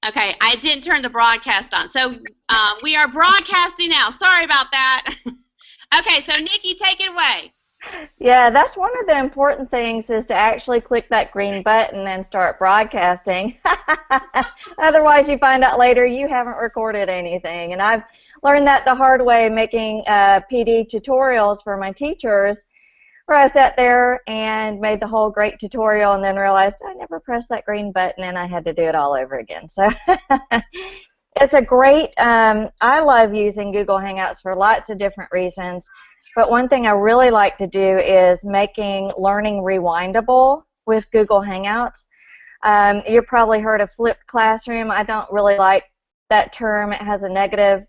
Okay, I didn't turn the broadcast on. So we are broadcasting now. Sorry about that. Okay, so Nikki, take it away. Yeah, that's one of the important things is to actually click that green button and start broadcasting. Otherwise, you find out later you haven't recorded anything. And I've learned that the hard way making PD tutorials for my teachers, where I sat there and made the whole great tutorial and then realized I never pressed that green button and I had to do it all over again. So it's a great, I love using Google Hangouts for lots of different reasons, but one thing I really like to do is making learning rewindable with Google Hangouts. You've probably heard of flipped classroom. I don't really like that term. It has a negative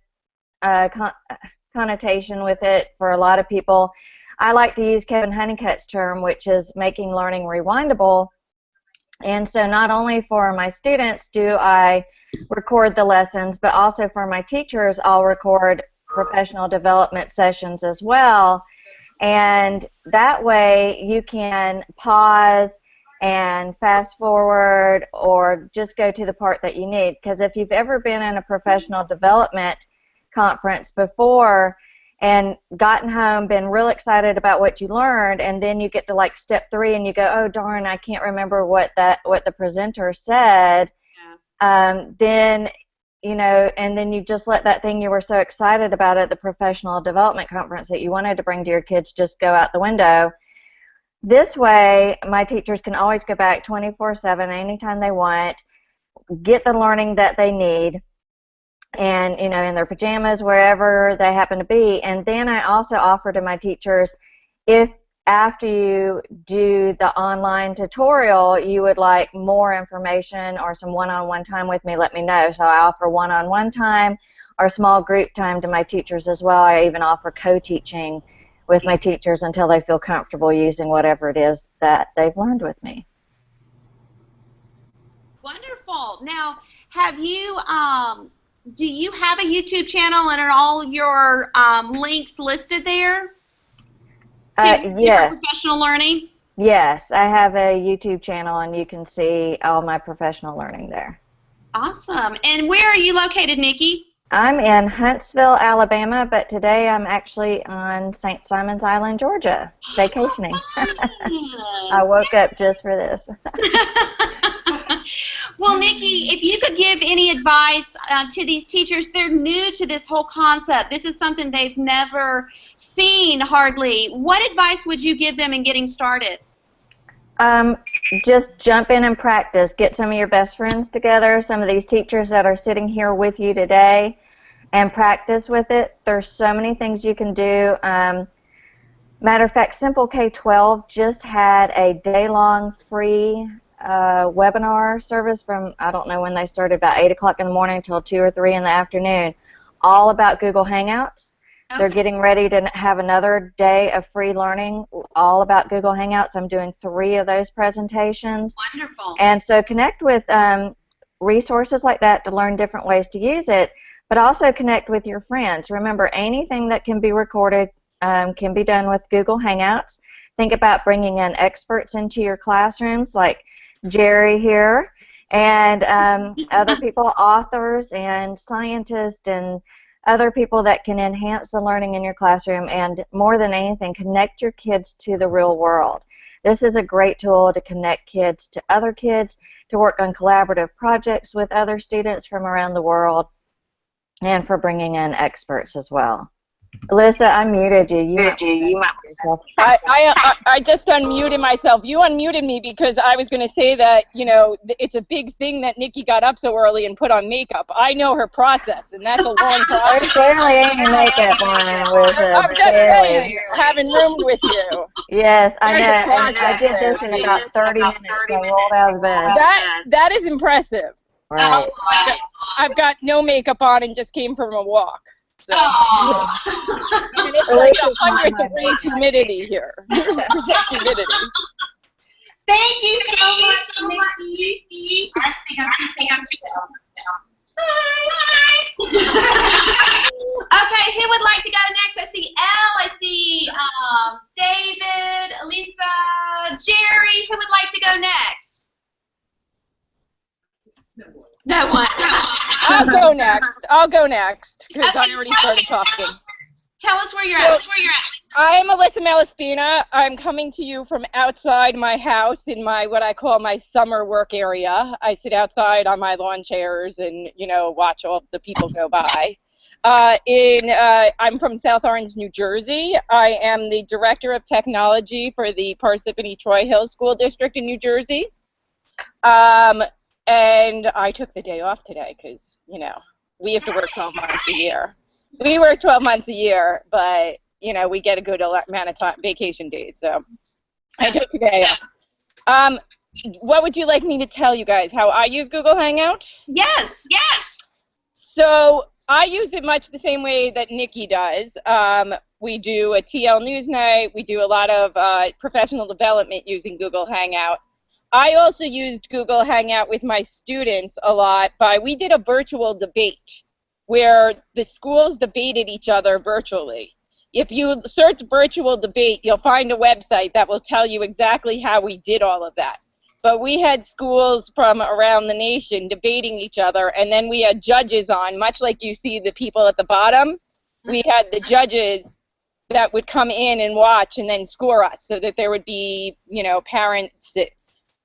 connotation with it for a lot of people. I like to use Kevin Honeycutt's term, which is making learning rewindable. And so not only for my students do I record the lessons, but also for my teachers, I'll record professional development sessions as well. And that way you can pause and fast forward or just go to the part that you need. Because if you've ever been in a professional development conference before and gotten home, been real excited about what you learned, and then you get to like step 3 and you go, oh darn, I can't remember what the presenter said. Yeah. Then you know, and then you just let that thing you were so excited about at the professional development conference that you wanted to bring to your kids just go out the window. This way, my teachers can always go back 24/7 anytime they want, get the learning that they need, and you know, in their pajamas, wherever they happen to be. And then I also offer to my teachers, if after you do the online tutorial you would like more information or some one-on-one time with me, let me know. So I offer one-on-one time or small group time to my teachers as well. I even offer co-teaching with my teachers until they feel comfortable using whatever it is that they've learned with me. Wonderful. Now, have you do you have a YouTube channel, and are all your links listed there? Yes. Professional learning? Yes, I have a YouTube channel, and you can see all my professional learning there. Awesome. And where are you located, Nikki? I'm in Huntsville, Alabama, but today I'm actually on St. Simon's Island, Georgia, vacationing. I woke up just for this. Well, Nikki, if you could give any advice to these teachers, they're new to this whole concept. This is something they've never seen hardly. What advice would you give them in getting started? Just jump in and practice. Get some of your best friends together, some of these teachers that are sitting here with you today, and practice with it. There's so many things you can do. Matter of fact, Simple K-12 just had a day-long free webinar service from, I don't know when they started, about 8 o'clock in the morning until 2 or 3 in the afternoon, all about Google Hangouts. Okay. They're getting ready to have another day of free learning all about Google Hangouts. I'm doing 3 of those presentations. Wonderful. And so connect with resources like that to learn different ways to use it, but also connect with your friends. Remember, anything that can be recorded can be done with Google Hangouts. Think about bringing in experts into your classrooms, like Jerry here, and other people, authors and scientists and other people that can enhance the learning in your classroom, and more than anything, connect your kids to the real world. This is a great tool to connect kids to other kids, to work on collaborative projects with other students from around the world, and for bringing in experts as well. Alyssa, I muted you. You might yourself. I just unmuted myself. You unmuted me because I was going to say that, you know, it's a big thing that Nikki got up so early and put on makeup. I know her process, and that's a long process. There's barely any makeup on, Alyssa. I'm just saying, having roomed with you. Yes, I know. And I did this in about 30 minutes. I rolled out of bed. That is impressive. Right. I've got no makeup on and just came from a walk. So, and it's like 100 degrees humidity here. Humidity. Thank you so much, Nikki. I think I'm too Okay, who would like to go next? I see Elle, I see David, Elisa, Jerry. Who would like to go next? No one. I'll go next. I'll go next because I already started talking. Tell us where you're at. I'm Alyssa Malaspina. I'm coming to you from outside my house in my what I call my summer work area. I sit outside on my lawn chairs and, you know, watch all the people go by. I'm from South Orange, New Jersey. I am the Director of Technology for the Parsippany Troy Hill School District in New Jersey. And I took the day off today because, you know, we have to work 12 months a year. We work 12 months a year, but, you know, we get a good amount of time, vacation days, so I took today off. What would you like me to tell you guys? How I use Google Hangout? Yes. So I use it much the same way that Nikki does. We do a TL News Night. We do a lot of professional development using Google Hangout. I also used Google Hangout with my students a lot. We did a virtual debate where the schools debated each other virtually. If you search virtual debate, you'll find a website that will tell you exactly how we did all of that. But we had schools from around the nation debating each other, and then we had judges on, much like you see the people at the bottom. We had the judges that would come in and watch and then score us, so that there would be, you know, parents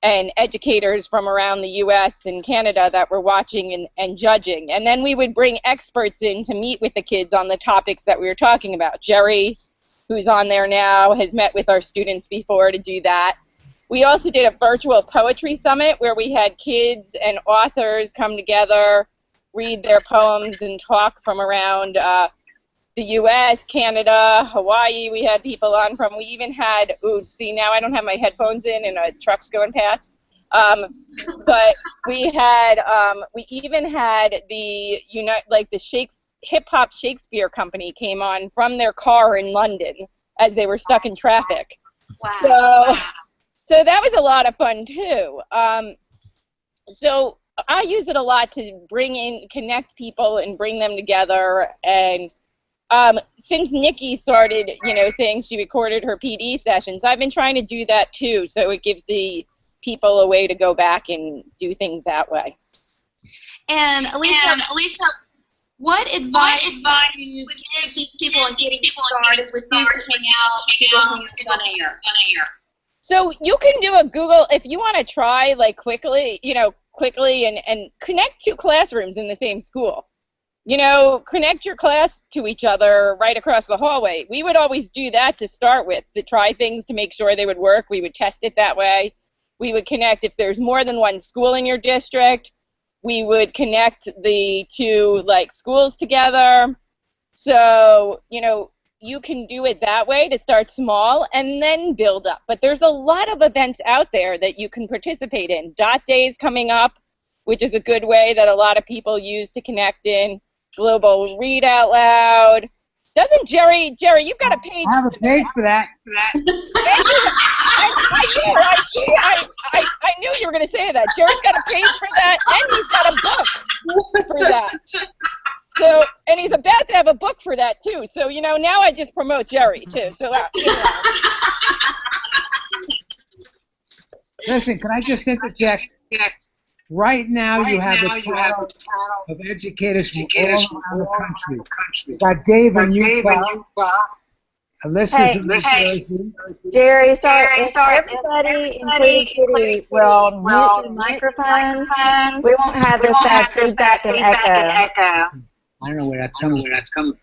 and educators from around the U.S. and Canada that were watching and judging. And then we would bring experts in to meet with the kids on the topics that we were talking about. Jerry, who's on there now, has met with our students before to do that. We also did a virtual poetry summit where we had kids and authors come together, read their poems, and talk from around the U.S., Canada, Hawaii. We had people on from. We even had, see, now I don't have my headphones in and a truck's going past. But we had, we even had the hip hop Shakespeare company came on from their car in London as they were stuck in traffic. Wow. So that was a lot of fun too. So I use it a lot to connect people and bring them together. And since Nikki started, you know, saying she recorded her PD sessions, I've been trying to do that too. So it gives the people a way to go back and do things that way. And Elisa, what advice would you give these people on getting started with Google Hangouts on air? So you can do a Google, if you want to try like quickly and connect two classrooms in the same school. You know, connect your class to each other right across the hallway. We would always do that to start with, to try things to make sure they would work. We would test it that way. We would connect, if there's more than one school in your district, we would connect the two like schools together. So, you know, you can do it that way to start small and then build up. But there's a lot of events out there that you can participate in. Dot Day is coming up, which is a good way that a lot of people use to connect in. Global Read Out Loud. Doesn't Jerry, you've got a page. I have a page for that. I knew you were going to say that. Jerry's got a page for that, and he's got a book for that. So, and he's about to have a book for that too. So, you know, now I just promote Jerry too. So, you know. Listen, can I just interject? Right now, you have a panel of educators from all around the country. We've got Dave in Utah. Alyssa's in New Jersey. Jerry, sorry, if everybody, including Kitty, will mute your microphone, we won't have this bad feedback and echo. I don't know where that's coming.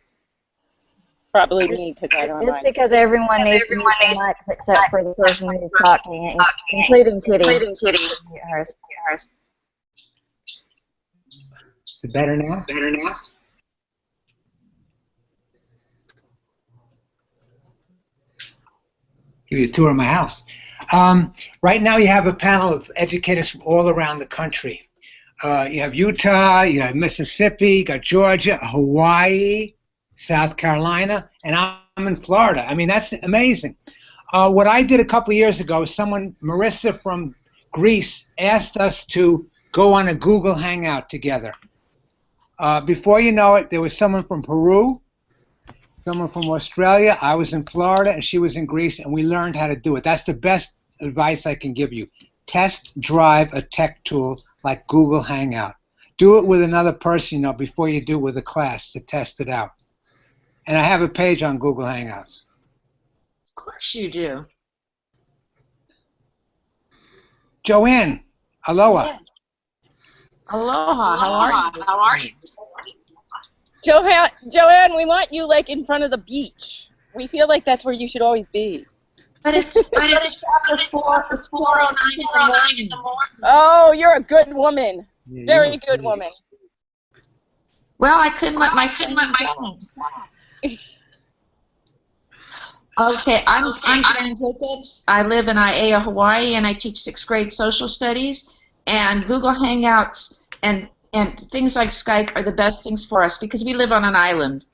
Probably me, because I don't know. Just because everyone needs to mute their mics except for the person who's talking, including Kitty. Hers. Is it better now? Give you a tour of my house. Right now you have a panel of educators from all around the country. You have Utah, you have Mississippi, you got Georgia, Hawaii, South Carolina, and I'm in Florida. I mean, that's amazing. What I did a couple of years ago, Marissa from Greece asked us to go on a Google Hangout together. Before you know it, there was someone from Peru, someone from Australia, I was in Florida, and she was in Greece, and we learned how to do it. That's the best advice I can give you. Test drive a tech tool like Google Hangout. Do it with another person, before you do it with a class to test it out. And I have a page on Google Hangouts. Of course you do. Joanne, aloha. Yeah. Aloha. How are you? Joanne, we want you like in front of the beach. We feel like that's where you should always be. But it's 4:09 in the morning. Oh, you're a good woman. Yeah, Very good woman. Well, I couldn't let my friends Okay, I'm Jan Jacobs. I live in Aiea, Hawaii, and I teach 6th grade social studies. And Google Hangouts and things like Skype are the best things for us because we live on an island.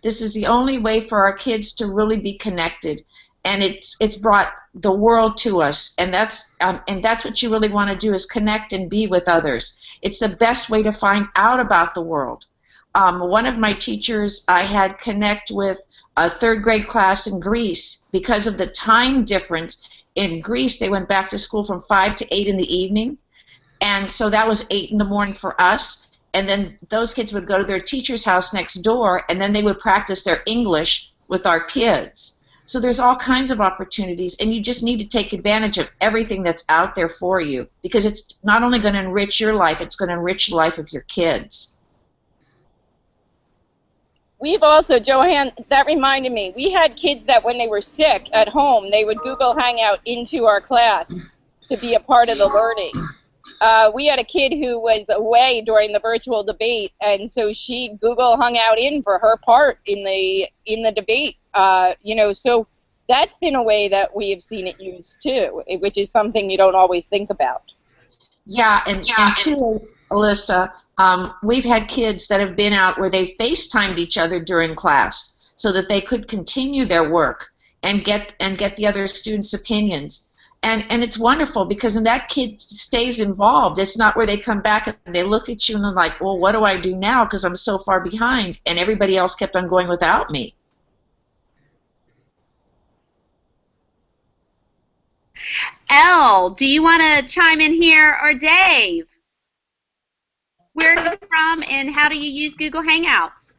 This is the only way for our kids to really be connected, and it's brought the world to us. And that's what you really want to do, is connect and be with others. It's the best way to find out about the world. One of my teachers I had connect with a 3rd grade class in Greece. Because of the time difference in Greece, they went back to school from 5 to 8 in the evening, and so that was 8 in the morning for us. And then those kids would go to their teacher's house next door, and then they would practice their English with our kids. So there's all kinds of opportunities, and you just need to take advantage of everything that's out there for you, because it's not only going to enrich your life, it's going to enrich the life of your kids. We've also, Joanne, that reminded me, we had kids that when they were sick at home, they would Google Hangout into our class to be a part of the learning. We had a kid who was away during the virtual debate, and so she Google Hangout in for her part in the debate. So that's been a way that we have seen it used too, which is something you don't always think about. Yeah, and too, Alyssa, we've had kids that have been out where they FaceTimed each other during class so that they could continue their work and get the other students' opinions. And it's wonderful because when that kid stays involved, it's not where they come back and they look at you and they're like, well, what do I do now because I'm so far behind and everybody else kept on going without me. Elle, do you want to chime in here, or Dave? Where are you from, and how do you use Google Hangouts?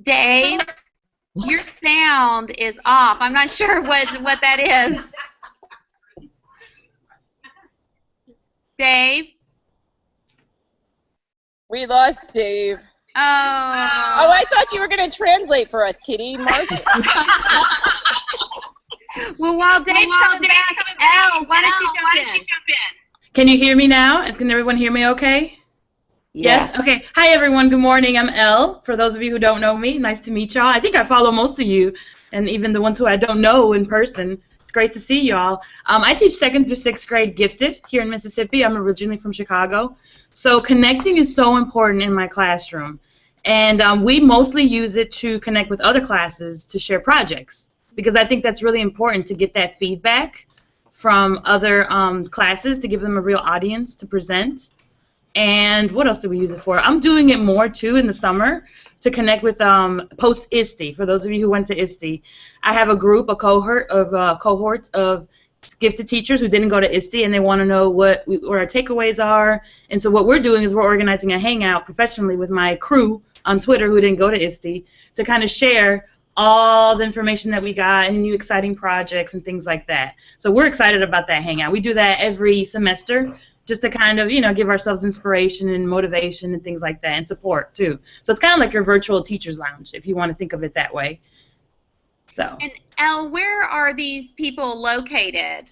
Dave, your sound is off. I'm not sure what that is. Dave? We lost Dave. Oh, I thought you were going to translate for us, Kitty. Mark it. Well, while Dave's coming back, Elle, why don't you jump in? Can you hear me now? Can everyone hear me okay? Yes? Okay. Hi, everyone. Good morning. I'm Elle. For those of you who don't know me, nice to meet y'all. I think I follow most of you, and even the ones who I don't know in person. It's great to see y'all. I teach 2nd through 6th grade gifted here in Mississippi. I'm originally from Chicago. So connecting is so important in my classroom. And we mostly use it to connect with other classes to share projects, because I think that's really important to get that feedback from other classes to give them a real audience to present. And what else do we use it for? I'm doing it more, too, in the summer to connect with post-ISTE. For those of you who went to ISTE, I have a group, a cohort of gifted teachers who didn't go to ISTE, and they want to know what our takeaways are. And so what we're doing is we're organizing a hangout professionally with my crew on Twitter who didn't go to ISTE to kind of share all the information that we got and new exciting projects and things like that. So we're excited about that hangout. We do that every semester just to kind of, give ourselves inspiration and motivation and things like that, and support too. So it's kind of like your virtual teacher's lounge, if you want to think of it that way. So. And Elle, where are these people located?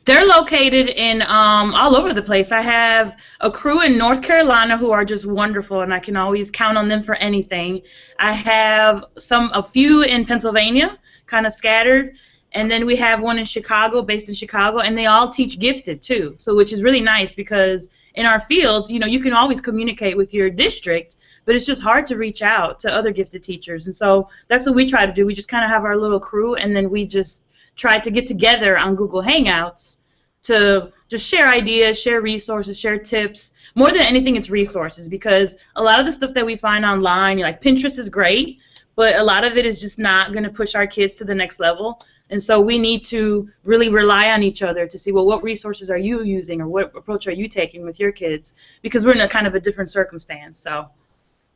They're located in all over the place. I have a crew in North Carolina who are just wonderful, and I can always count on them for anything. I have a few in Pennsylvania, kind of scattered, and then we have one in Chicago, based in Chicago, and they all teach gifted too. So, which is really nice because in our field, you can always communicate with your district, but it's just hard to reach out to other gifted teachers, and so that's what we try to do. We just kind of have our little crew, and then we just try to get together on Google Hangouts to just share ideas, share resources, share tips. More than anything, it's resources, because a lot of the stuff that we find online, like Pinterest is great, but a lot of it is just not going to push our kids to the next level. And so we need to really rely on each other to see, well, what resources are you using, or what approach are you taking with your kids? Because we're in a kind of a different circumstance. So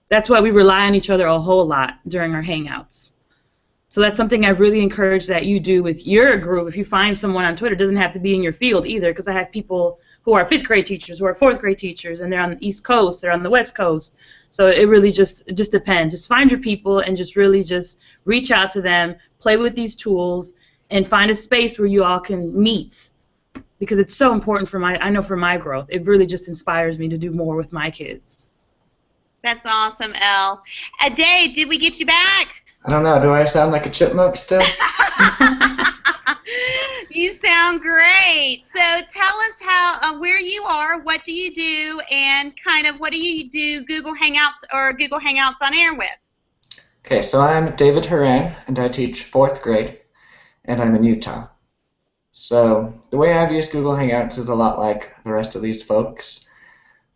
that's why we rely on each other a whole lot during our Hangouts. So that's something I really encourage that you do with your group. If you find someone on Twitter, it doesn't have to be in your field either, because I have people who are 5th grade teachers, who are 4th grade teachers, and they're on the East Coast, they're on the West Coast. So it really just depends. Just find your people and just really just reach out to them, play with these tools, and find a space where you all can meet, because it's so important for I know for my growth. It really just inspires me to do more with my kids. That's awesome, Elle. Dave, did we get you back? I don't know. Do I sound like a chipmunk still? You sound great. So tell us how, where you are, what do you do, and kind of what do you do Google Hangouts or Google Hangouts on Air with? Okay, so I'm David Horan, and I teach 4th grade, and I'm in Utah. So the way I've used Google Hangouts is a lot like the rest of these folks.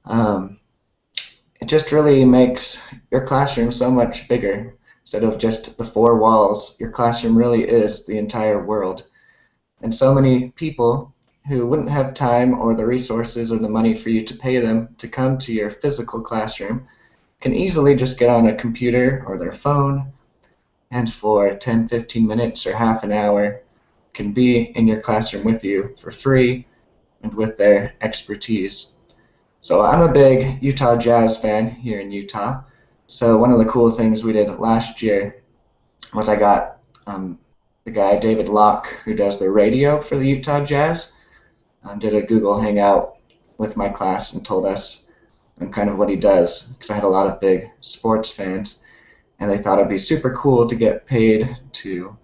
It just really makes your classroom so much bigger. Instead of just the 4 walls, your classroom really is the entire world. And so many people who wouldn't have time or the resources or the money for you to pay them to come to your physical classroom can easily just get on a computer or their phone, and for 10, 15 minutes or half an hour can be in your classroom with you for free and with their expertise. So I'm a big Utah Jazz fan here in Utah. So one of the cool things we did last year was I got the guy David Locke, who does the radio for the Utah Jazz, did a Google Hangout with my class and told us kind of what he does, because I had a lot of big sports fans, and they thought it'd be super cool to get paid to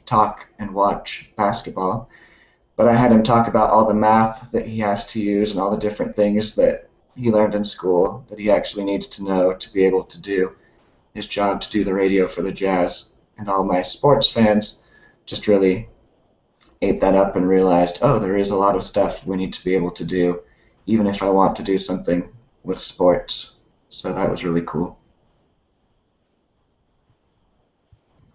talk and watch basketball. But I had him talk about all the math that he has to use and all the different things that he learned in school that he actually needs to know to be able to do his job, to do the radio for the Jazz. And all my sports fans just really ate that up and realized, oh, there is a lot of stuff we need to be able to do, even if I want to do something with sports. So that was really cool.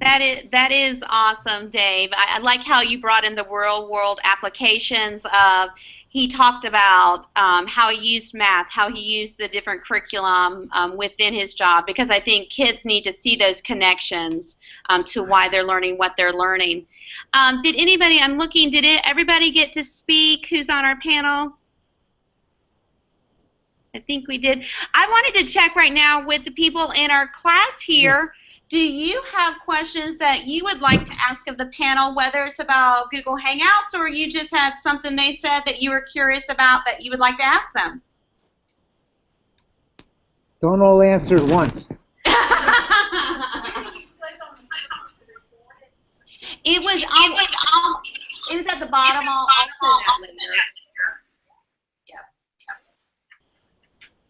That is awesome, Dave. I like how you brought in the real world applications of, he talked about how he used math, how he used the different curriculum within his job, because I think kids need to see those connections to why they're learning what they're learning. Did anybody, I'm looking, did everybody get to speak who's on our panel? I think we did. I wanted to check right now with the people in our class here. Do you have questions that you would like to ask of the panel, whether it's about Google Hangouts or you just had something they said that you were curious about that you would like to ask them? Don't all answer at once. It was at the bottom. I'll show that later. Yep.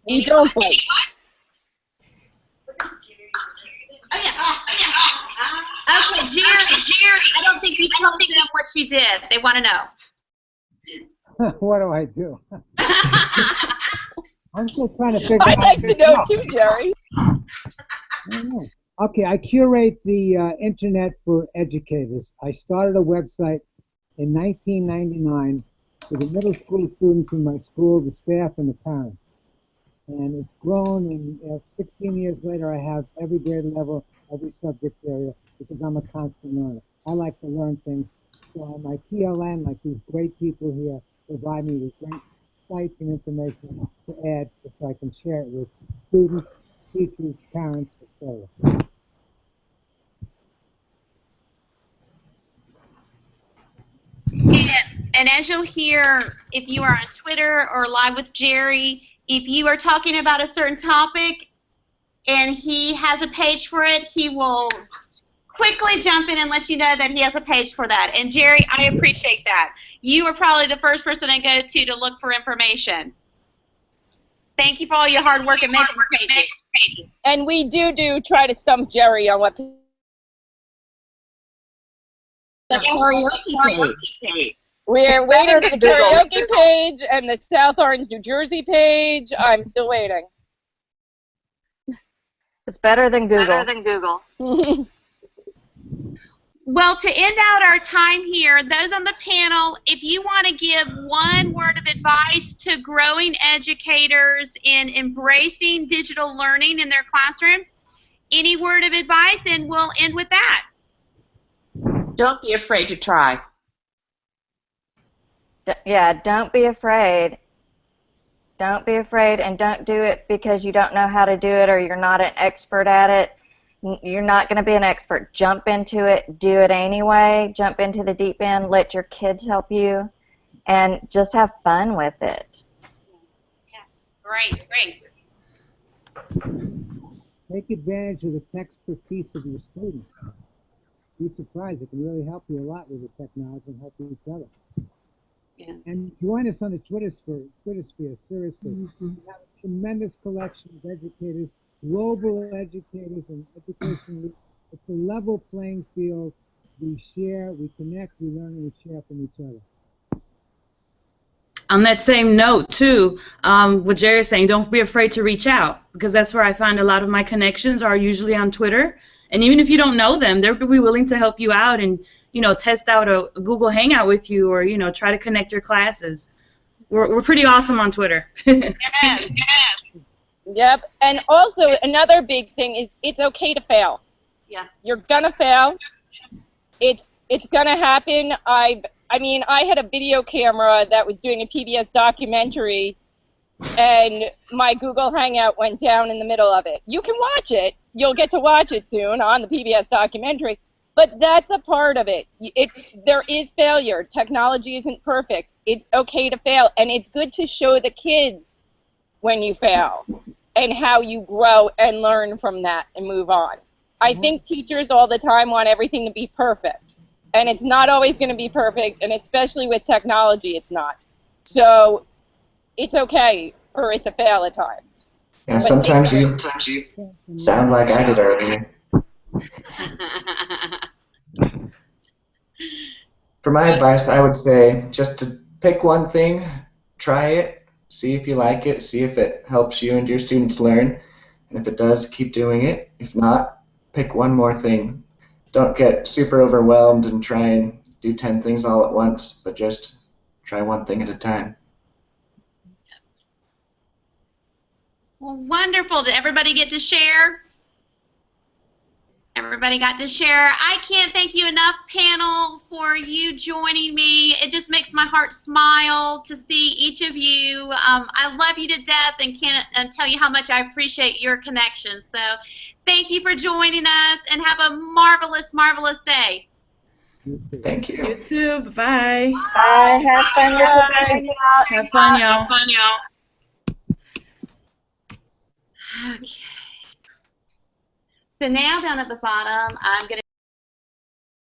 You don't wait. Oh, yeah. Okay, Jerry, I don't think you told them what you did. They want to know. What do I do? I'm still trying to figure out. I'd like to know too, Jerry. Okay, I curate the internet for educators. I started a website in 1999 for the middle school students in my school, the staff, and the parents. And it's grown, and 16 years later, I have every grade level, every subject area, because I'm a constant learner. I like to learn things. So my PLN, like these great people here, provide me with great sites and information to add so I can share it with students, teachers, parents, etc. And as you'll hear, if you are on Twitter or live with Jerry, if you are talking about a certain topic and he has a page for it, he will quickly jump in and let you know that he has a page for that. And Jerry, I appreciate that. You are probably the first person I go to look for information. Thank you for all your hard work and making pages. And we do try to stump Jerry on what. The karaoke page. We're waiting for the karaoke page and the South Orange, New Jersey page. I'm still waiting. It's better than Google. Better than Google. Well, to end out our time here, those on the panel, if you want to give one word of advice to growing educators in embracing digital learning in their classrooms, any word of advice, and we'll end with that. Don't be afraid to try. Yeah, don't be afraid. Don't be afraid, and don't do it because you don't know how to do it or you're not an expert at it. You're not going to be an expert. Jump into it. Do it anyway. Jump into the deep end. Let your kids help you, and just have fun with it. Yes, great, great. Take advantage of the expertise of your students. Be surprised. It can really help you a lot with the technology and help each other. Yeah. And join us on the Twitter sphere, seriously. We have a tremendous collection of educators, global educators, and education. It's a level playing field. We share, we connect, we learn, and we share from each other. On that same note, too, what Jerry's saying, don't be afraid to reach out, because that's where I find a lot of my connections are usually on Twitter. And even if you don't know them, they'll be willing to help you out and, you know, test out a Google Hangout with you, or, you know, try to connect your classes. We're pretty awesome on Twitter. Yep. And also another big thing is it's okay to fail. Yeah. You're gonna fail. It's gonna happen. I mean, I had a video camera that was doing a PBS documentary, and my Google Hangout went down in the middle of it. You can watch it. You'll get to watch it soon on the PBS documentary, but that's a part of it. There is failure. Technology isn't perfect. It's okay to fail, and it's good to show the kids when you fail and how you grow and learn from that and move on. I think teachers all the time want everything to be perfect, and it's not always going to be perfect, and especially with technology, it's not. So it's okay for it to fail at times. Yeah, sometimes you sound like I did earlier. For my advice, I would say just to pick one thing, try it, see if you like it, see if it helps you and your students learn, and if it does, keep doing it. If not, pick one more thing. Don't get super overwhelmed and try and do 10 things all at once, but just try one thing at a time. Well, wonderful. Did everybody get to share? Everybody got to share. I can't thank you enough, panel, for you joining me. It just makes my heart smile to see each of you. I love you to death and can't tell you how much I appreciate your connection. So thank you for joining us, and have a marvelous, marvelous day. Thank you. You too. Bye-bye. Bye. Have fun with the Hangout. Have fun, y'all. Have fun, y'all. Okay. So now down at the bottom, I'm going to